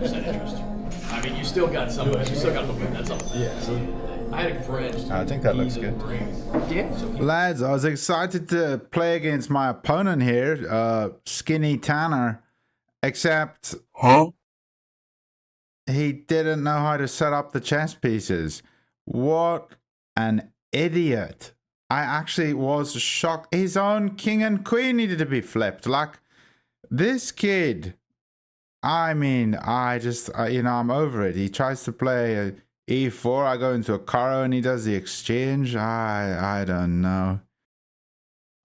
100% interest. I mean, you still got some, you still got the win. That's all. Yeah. So I had a friend. I think that looks good. Yeah. So Lads, I was excited to play against my opponent here, Skinny Tanner, except he didn't know how to set up the chess pieces. What an idiot. I actually was shocked. His own king and queen needed to be flipped. Like, this kid, I mean, I'm over it. He tries to play a e4. I go into a Caro and he does the exchange. I don't know.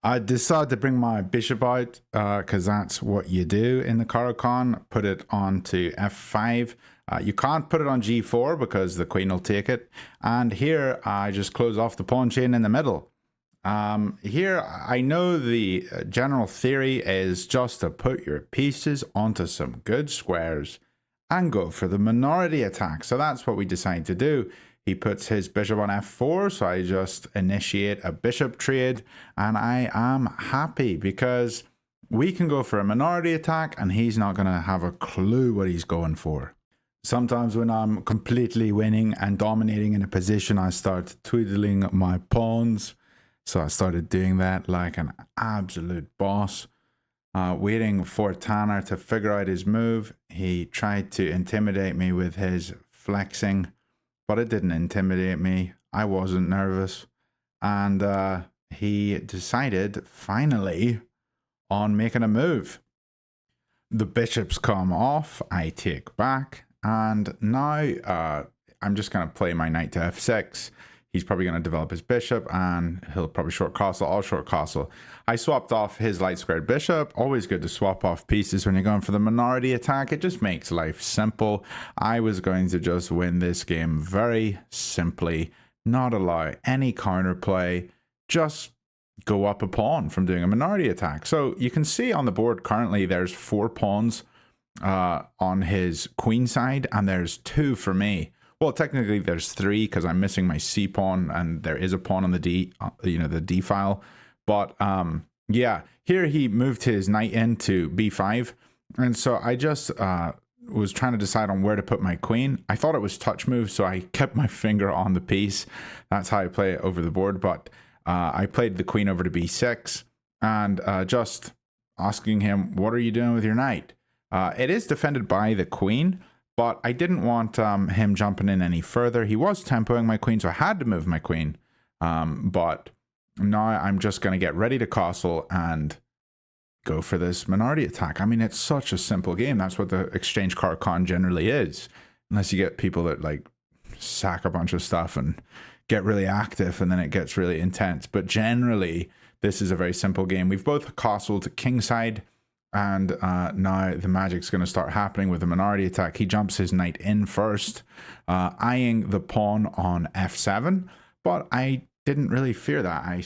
I decided to bring my bishop out because that's what you do in the Caro Kann. Put it onto f5. You can't put it on g4 because the queen will take it. And here I just close off the pawn chain in the middle. Here I know the general theory is just to put your pieces onto some good squares and go for the minority attack. So that's what we decide to do. He puts his bishop on f4, so I just initiate a bishop trade, and I am happy because we can go for a minority attack and he's not going to have a clue what he's going for. Sometimes when I'm completely winning and dominating in a position, I start twiddling my pawns. So I started doing that like an absolute boss, waiting for Tanner to figure out his move. He tried to intimidate me with his flexing, but it didn't intimidate me. I wasn't nervous. And he decided finally on making a move. The bishops come off, I take back, and now I'm just going to play my knight to f6. He's probably going to develop his bishop and he'll probably short castle. I'll short castle. I swapped off his light squared bishop. Always good to swap off pieces when you're going for the minority attack. It just makes life simple. I was going to just win this game very simply, not allow any counterplay, just go up a pawn from doing a minority attack. So you can see on the board currently there's 4 pawns on his queen side and there's 2 for me. Well, technically there's 3 because I'm missing my C pawn and there is a pawn on the D, the D file. But yeah, here he moved his knight into B5. And so I just was trying to decide on where to put my queen. I thought it was touch move, so I kept my finger on the piece. That's how I play it over the board. But I played the queen over to B6 and just asking him, what are you doing with your knight? It is defended by the queen. But I didn't want him jumping in any further. He was tempoing my queen, so I had to move my queen. But now I'm just going to get ready to castle and go for this minority attack. I mean, it's such a simple game. That's what the exchange Caro Kann generally is. Unless you get people that like sack a bunch of stuff and get really active and then it gets really intense. But generally, this is a very simple game. We've both castled kingside. And now the magic's going to start happening with the minority attack. He jumps his knight in first, eyeing the pawn on f7. But I didn't really fear that. I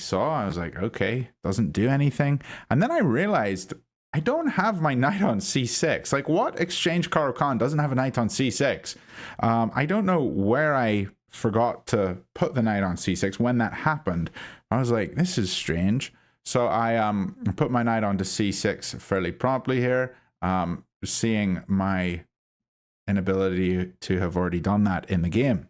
was like, okay, doesn't do anything. And then I realized I don't have my knight on c6. Like, what exchange Caro Kann doesn't have a knight on c6? I don't know where I forgot to put the knight on c6 when that happened. I was like, this is strange. So I put my knight onto c6 fairly promptly here, seeing my inability to have already done that in the game.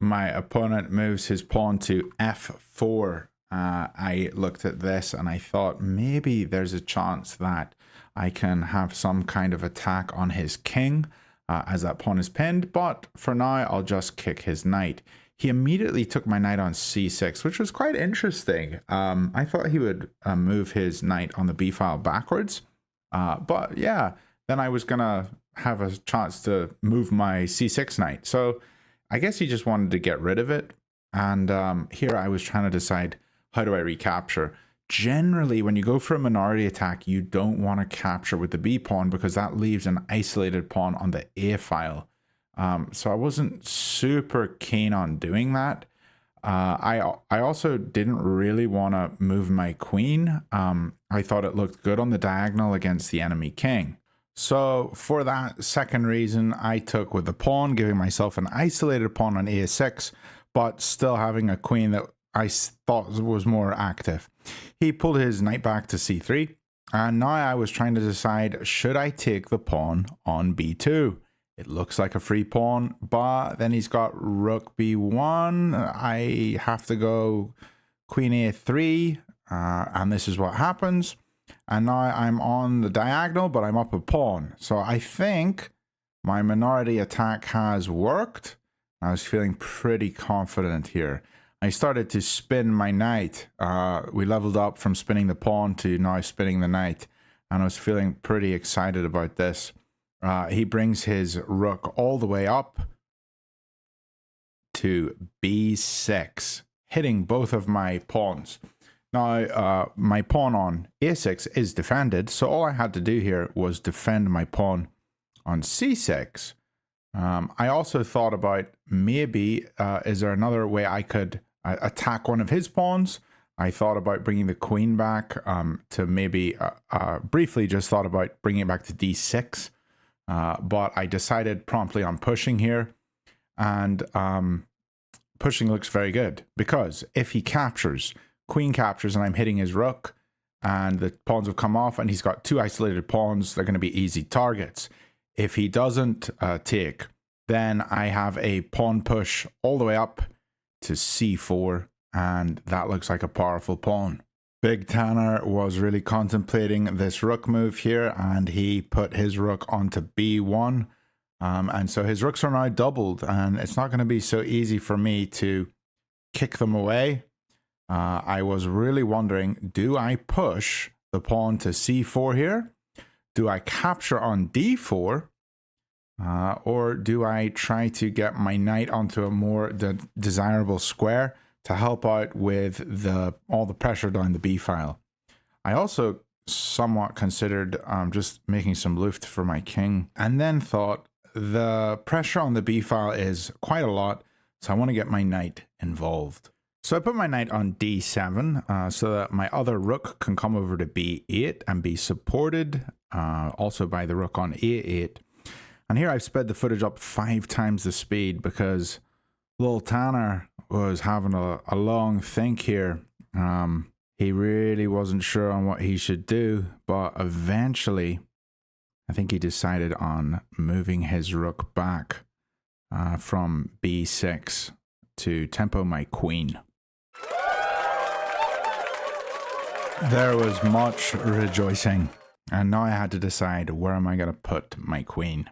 My opponent moves his pawn to f4. I looked at this and I thought maybe there's a chance that I can have some kind of attack on his king as that pawn is pinned, but for now I'll just kick his knight. He immediately took my knight on c6, which was quite interesting. I thought he would move his knight on the b file backwards. But yeah, then I was going to have a chance to move my c6 knight. So I guess he just wanted to get rid of it. And here I was trying to decide, how do I recapture? Generally, when you go for a minority attack, you don't want to capture with the b pawn because that leaves an isolated pawn on the a file. So I wasn't super keen on doing that. I also didn't really want to move my queen. I thought it looked good on the diagonal against the enemy king. So for that second reason, I took with the pawn, giving myself an isolated pawn on a6, but still having a queen that I thought was more active. He pulled his knight back to c3, and now I was trying to decide, should I take the pawn on b2? It looks like a free pawn, but then he's got rook b1. I have to go queen a3, and this is what happens. And now I'm on the diagonal, but I'm up a pawn. So I think my minority attack has worked. I was feeling pretty confident here. I started to spin my knight. We leveled up from spinning the pawn to now spinning the knight. And I was feeling pretty excited about this. He brings his rook all the way up to b6, hitting both of my pawns. Now, my pawn on a6 is defended, so all I had to do here was defend my pawn on c6. I also thought about maybe, is there another way I could attack one of his pawns? I thought about bringing the queen back to maybe, briefly just thought about bringing it back to d6. But I decided promptly on pushing here. And pushing looks very good, because if he captures, queen captures, and I'm hitting his rook, and the pawns have come off, and he's got two isolated pawns, they're going to be easy targets. If he doesn't take, then I have a pawn push all the way up to c4, and that looks like a powerful pawn. Big Tanner was really contemplating this rook move here, and he put his rook onto b1. And so his rooks are now doubled, and it's not going to be so easy for me to kick them away. I was really wondering, do I push the pawn to c4 here? Do I capture on d4? Or do I try to get my knight onto a more desirable square to help out with all the pressure down the b file? I also somewhat considered just making some luft for my king, and then thought the pressure on the b file is quite a lot, so I want to get my knight involved. So I put my knight on d7 so that my other rook can come over to b8 and be supported also by the rook on a8. And here I've sped the footage up 5 times the speed because little Tanner was having a long think here. He really wasn't sure on what he should do, but eventually I think he decided on moving his rook back from b6 to tempo my queen. There was much rejoicing, and now I had to decide, where am I going to put my queen?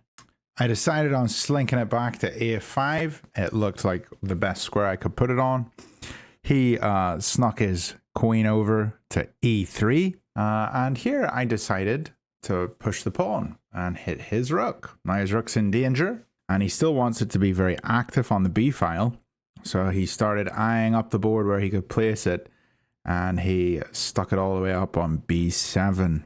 I decided on slinking it back to a5. It looked like the best square I could put it on. He snuck his queen over to e3, and here I decided to push the pawn and hit his rook. Now his rook's in danger, and he still wants it to be very active on the b file, so he started eyeing up the board where he could place it, and he stuck it all the way up on b7.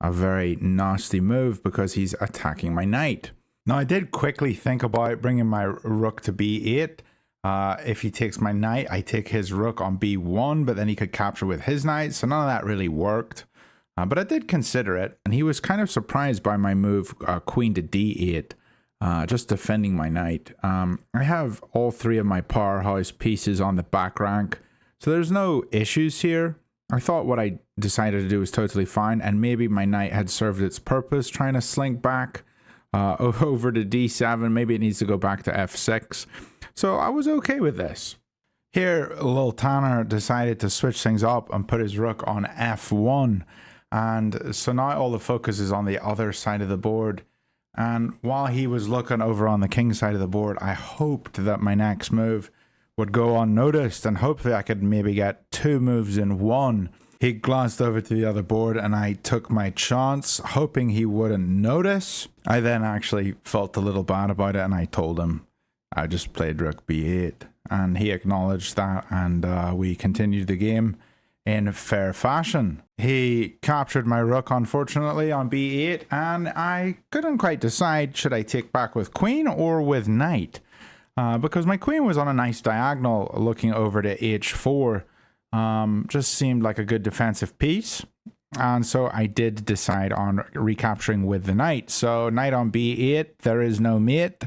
A very nasty move because he's attacking my knight. Now I did quickly think about bringing my rook to b8. If he takes my knight, I take his rook on b1, but then he could capture with his knight, so none of that really worked. But I did consider it, and he was kind of surprised by my move queen to d8, just defending my knight. I have all 3 of my powerhouse pieces on the back rank, so there's no issues here. I thought what I decided to do was totally fine, and maybe my knight had served its purpose trying to slink back over to d7. Maybe it needs to go back to f6. So I was okay with this. Here, little Tanner decided to switch things up and put his rook on f1. And so now all the focus is on the other side of the board. And while he was looking over on the king side of the board, I hoped that my next move would go unnoticed, and hopefully I could maybe get 2 moves in 1. He glanced over to the other board, and I took my chance, hoping he wouldn't notice. I then actually felt a little bad about it, and I told him I just played rook b8, and he acknowledged that, and we continued the game in fair fashion. He captured my rook, unfortunately, on b8, and I couldn't quite decide, should I take back with queen or with knight? Because my queen was on a nice diagonal looking over to h4. Just seemed like a good defensive piece. And so I did decide on recapturing with the knight. So knight on b8, there is no mate.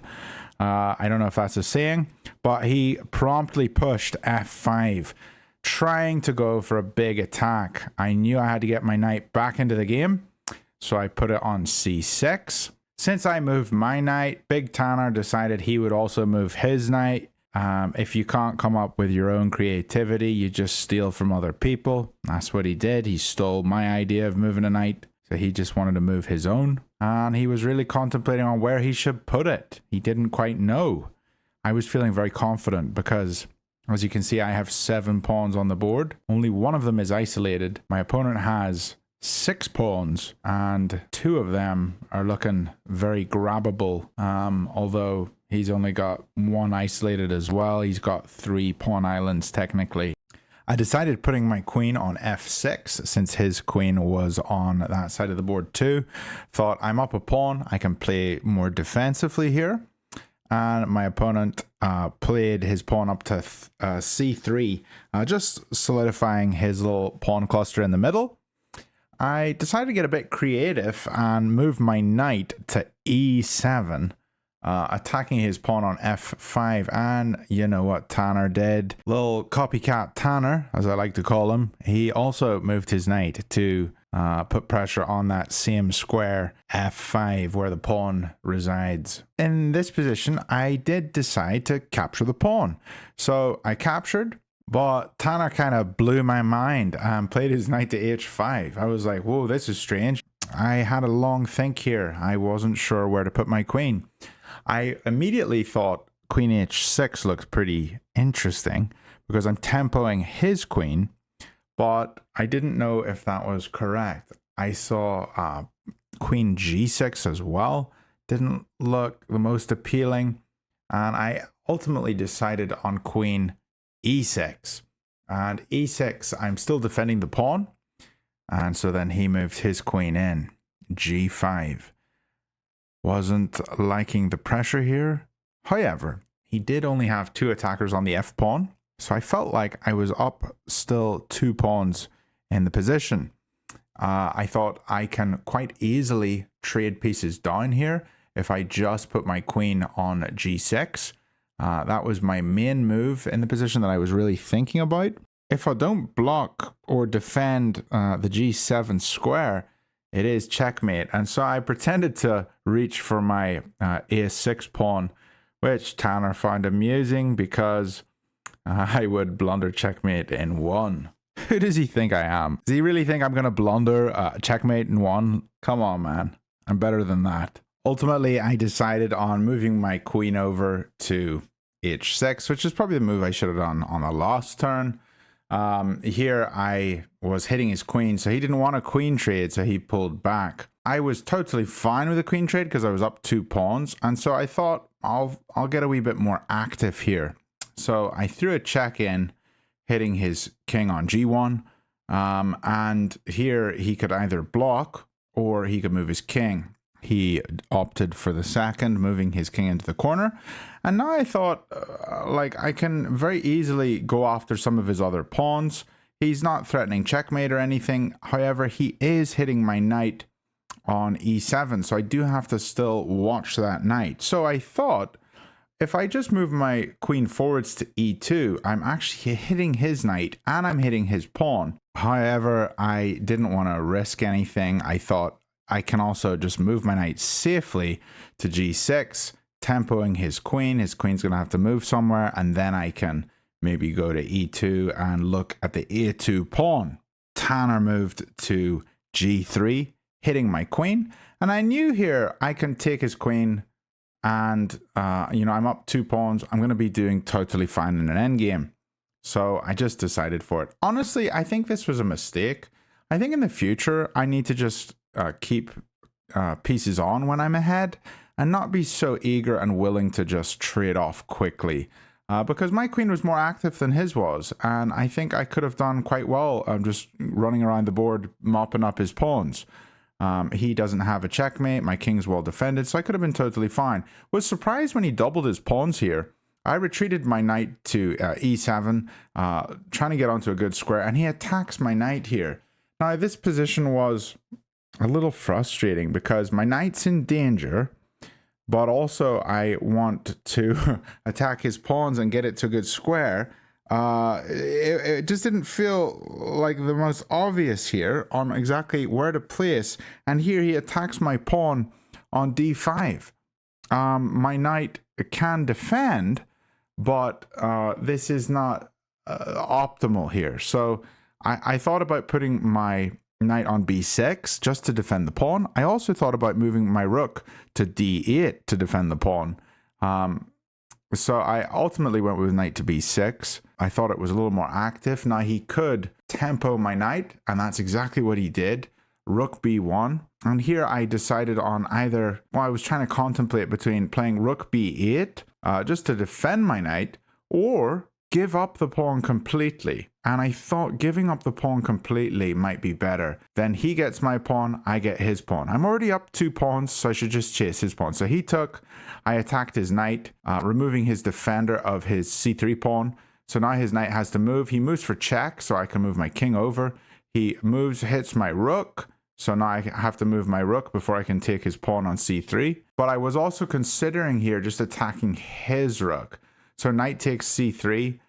I don't know if that's a saying, but he promptly pushed f5, trying to go for a big attack. I knew I had to get my knight back into the game, so I put it on c6. Since I moved my knight, Big Tanner decided he would also move his knight. If you can't come up with your own creativity, you just steal from other people. That's what he did. He stole my idea of moving a knight. So he just wanted to move his own. And he was really contemplating on where he should put it. He didn't quite know. I was feeling very confident because, as you can see, I have 7 pawns on the board. Only one of them is isolated. My opponent has 6 pawns and 2 of them are looking very grabbable. Although he's only got 1 isolated as well. He's got 3 pawn islands technically. I decided putting my queen on f6 since his queen was on that side of the board too. Thought I'm up a pawn. I can play more defensively here. And my opponent played his pawn up to c3, just solidifying his little pawn cluster in the middle. I decided to get a bit creative and move my knight to e7, attacking his pawn on f5. And you know what Tanner did? Little copycat Tanner, as I like to call him. He also moved his knight to put pressure on that same square f5 where the pawn resides. In this position, I did decide to capture the pawn. So I captured. But Tanner kind of blew my mind and played his knight to h5. I was like, whoa, this is strange. I had a long think here. I wasn't sure where to put my queen. I immediately thought queen h6 looks pretty interesting because I'm tempoing his queen, but I didn't know if that was correct. I saw queen g6 as well. Didn't look the most appealing. And I ultimately decided on queen e6, and e6 I'm still defending the pawn, and so then he moved his queen in. g5. Wasn't liking the pressure here. However, he did only have 2 attackers on the f pawn, so I felt like I was up still 2 pawns in the position. I thought I can quite easily trade pieces down here if I just put my queen on g6. That was my main move in the position that I was really thinking about. If I don't block or defend the g7 square, it is checkmate. And so I pretended to reach for my a6 pawn, which Tanner found amusing because I would blunder checkmate in 1. Who does he think I am? Does he really think I'm going to blunder checkmate in 1? Come on, man. I'm better than that. Ultimately, I decided on moving my queen over to h6, which is probably the move I should have done on the last turn. Here I was hitting his queen, so he didn't want a queen trade, so he pulled back. I was totally fine with the queen trade because I was up 2 pawns, and so I thought I'll get a wee bit more active here. So I threw a check in, hitting his king on g1, and here he could either block or he could move his king. He opted for the second, moving his king into the corner. And now I thought, like, I can very easily go after some of his other pawns. He's not threatening checkmate or anything. However, he is hitting my knight on e7. So I do have to still watch that knight. So I thought, if I just move my queen forwards to e2, I'm actually hitting his knight and I'm hitting his pawn. However, I didn't want to risk anything. I thought, I can also just move my knight safely to g6, tempoing his queen. His queen's going to have to move somewhere, and then I can maybe go to e2 and look at the a2 pawn. Tanner moved to g3, hitting my queen, and I knew here I can take his queen, and I'm up 2 pawns. I'm going to be doing totally fine in an endgame. So I just decided for it. Honestly, I think this was a mistake. I think in the future, I need to just keep pieces on when I'm ahead and not be so eager and willing to just trade off quickly, because my queen was more active than his was, and I think I could have done quite well just running around the board mopping up his pawns. He doesn't have a checkmate, my king's well defended, so I could have been totally fine. Was surprised when he doubled his pawns here. I retreated my knight to e7, trying to get onto a good square, and he attacks my knight here. Now this position was a little frustrating because my knight's in danger, but also I want to attack his pawns and get it to a good square. It just didn't feel like the most obvious here on exactly where to place. And here he attacks my pawn on d5. My knight can defend, but this is not optimal here. So I thought about putting my knight on b6 just to defend the pawn. I also thought about moving my rook to d8 to defend the pawn. So I ultimately went with knight to b6. I thought it was a little more active. Now he could tempo my knight, and that's exactly what he did. Rook b1. And here I decided on either, well, I was trying to contemplate between playing rook b8 just to defend my knight, or give up the pawn completely. And I thought giving up the pawn completely might be better. Then he gets my pawn, I get his pawn. I'm already up 2 pawns, so I should just chase his pawn. So he took, I attacked his knight, removing his defender of his c3 pawn. So now his knight has to move. He moves for check, so I can move my king over. He moves, hits my rook. So now I have to move my rook before I can take his pawn on c3. But I was also considering here just attacking his rook. So knight takes c3,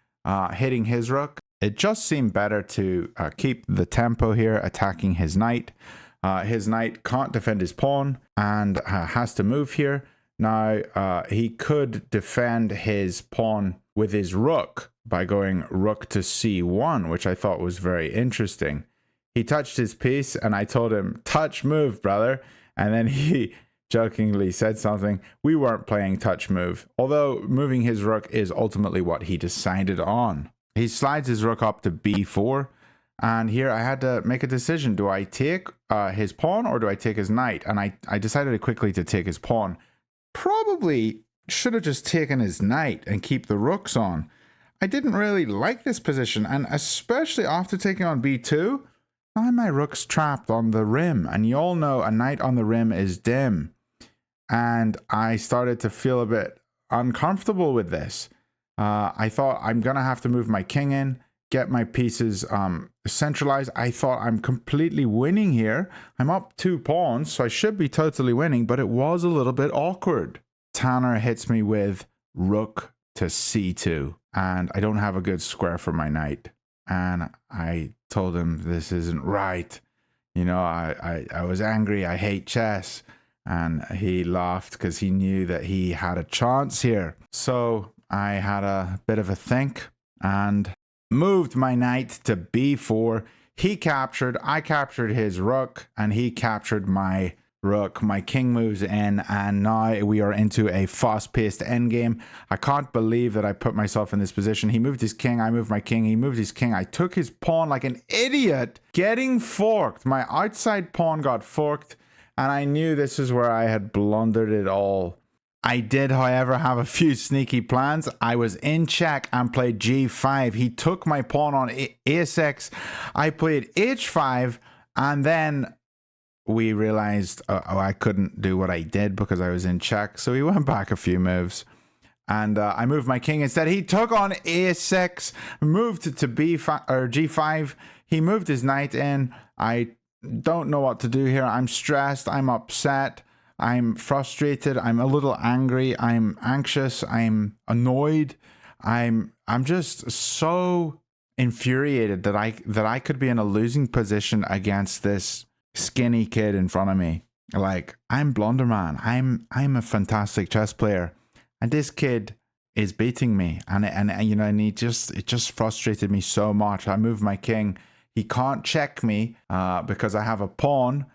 hitting his rook. It just seemed better to keep the tempo here, attacking his knight. His knight can't defend his pawn and has to move here. Now, he could defend his pawn with his rook by going rook to c1, which I thought was very interesting. He touched his piece, and I told him, touch move, brother. And then he jokingly said something. We weren't playing touch move, although moving his rook is ultimately what he decided on. He slides his rook up to b4, and here I had to make a decision. Do I take his pawn or do I take his knight? And I decided quickly to take his pawn. Probably should have just taken his knight and keep the rooks on. I didn't really like this position, and especially after taking on b2, now my rook's trapped on the rim, and you all know a knight on the rim is dim. And I started to feel a bit uncomfortable with this. I thought I'm going to have to move my king in, get my pieces centralized. I thought I'm completely winning here. I'm up 2 pawns, so I should be totally winning, but it was a little bit awkward. Tanner hits me with rook to c2, and I don't have a good square for my knight. And I told him this isn't right. You know, I was angry. I hate chess. And he laughed because he knew that he had a chance here. So I had a bit of a think and moved my knight to b4. He captured, I captured his rook, and he captured my rook. My king moves in, and now we are into a fast-paced endgame. I can't believe that I put myself in this position. He moved his king, I moved my king, he moved his king. I took his pawn like an idiot, getting forked. My outside pawn got forked, and I knew this is where I had blundered it all. I did, however, have a few sneaky plans. I was in check and played g5. He took my pawn on a6. I played h5, and then we realized I couldn't do what I did because I was in check. So he went back a few moves, and I moved my king instead. He took on a6, moved to b5 or g5. He moved his knight in. I don't know what to do here. I'm stressed. I'm upset. I'm frustrated. I'm a little angry. I'm anxious. I'm annoyed. I'm just so infuriated that I could be in a losing position against this skinny kid in front of me. Like, I'm Blunderman. I'm a fantastic chess player, and this kid is beating me. And you know, and it just frustrated me so much. I moved my king. He can't check me because I have a pawn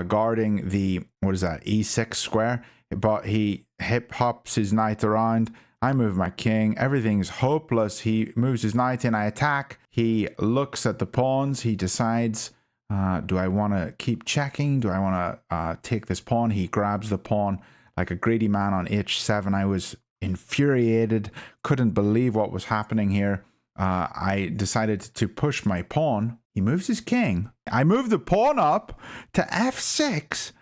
guarding the, what is that, e6 square, but he hip hops his knight around. I move my king. Everything's hopeless. He moves his knight in. I attack. He looks at the pawns. He decides, do I want to keep checking? Do I want to take this pawn? He grabs the pawn like a greedy man on h7. I was infuriated. Couldn't believe what was happening here. I decided to push my pawn. He moves his king. I move the pawn up to f6.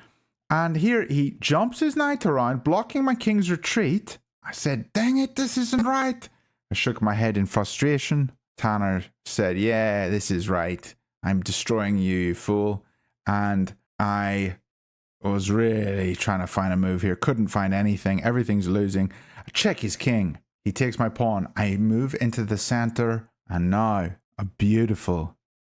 And here he jumps his knight around, blocking my king's retreat. I said, dang it, this isn't right. I shook my head in frustration. Tanner said, yeah, this is right. I'm destroying you, you fool. And I was really trying to find a move here. Couldn't find anything. Everything's losing. I check his king. He takes my pawn. I move into the center. And now a beautiful,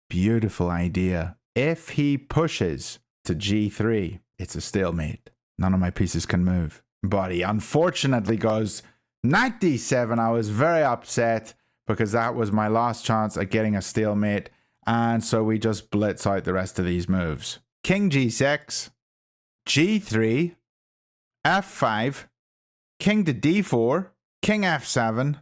beautiful idea. If he pushes to g3, it's a stalemate. None of my pieces can move. But he unfortunately goes knight d7. I was very upset because that was my last chance at getting a stalemate. And so we just blitz out the rest of these moves. King g6, g3, f5, king to d4, king f7,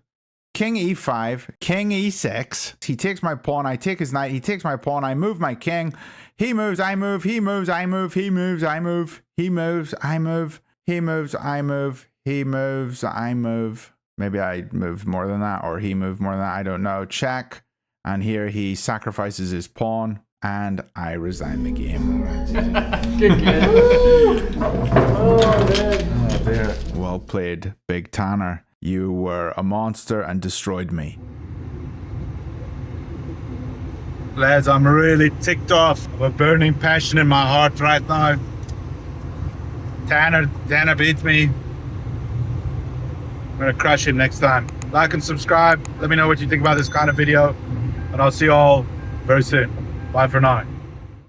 king e5, king e6. He takes my pawn, I take his knight, he takes my pawn, I move my king. He moves, I move, he moves, I move, he moves, I move, he moves, I move, he moves, I move, he moves, I move. Maybe I moved more than that, or he moved more than that, I don't know. Check. And here he sacrifices his pawn, and I resign the game. Good kid. Oh, man. Oh, dear. Well played, Big Tanner. You were a monster and destroyed me. Lads, I'm really ticked off. I have a burning passion in my heart right now. Tanner beats me. I'm gonna crush him next time. Like and subscribe. Let me know what you think about this kind of video. And I'll see you all very soon. Bye for now.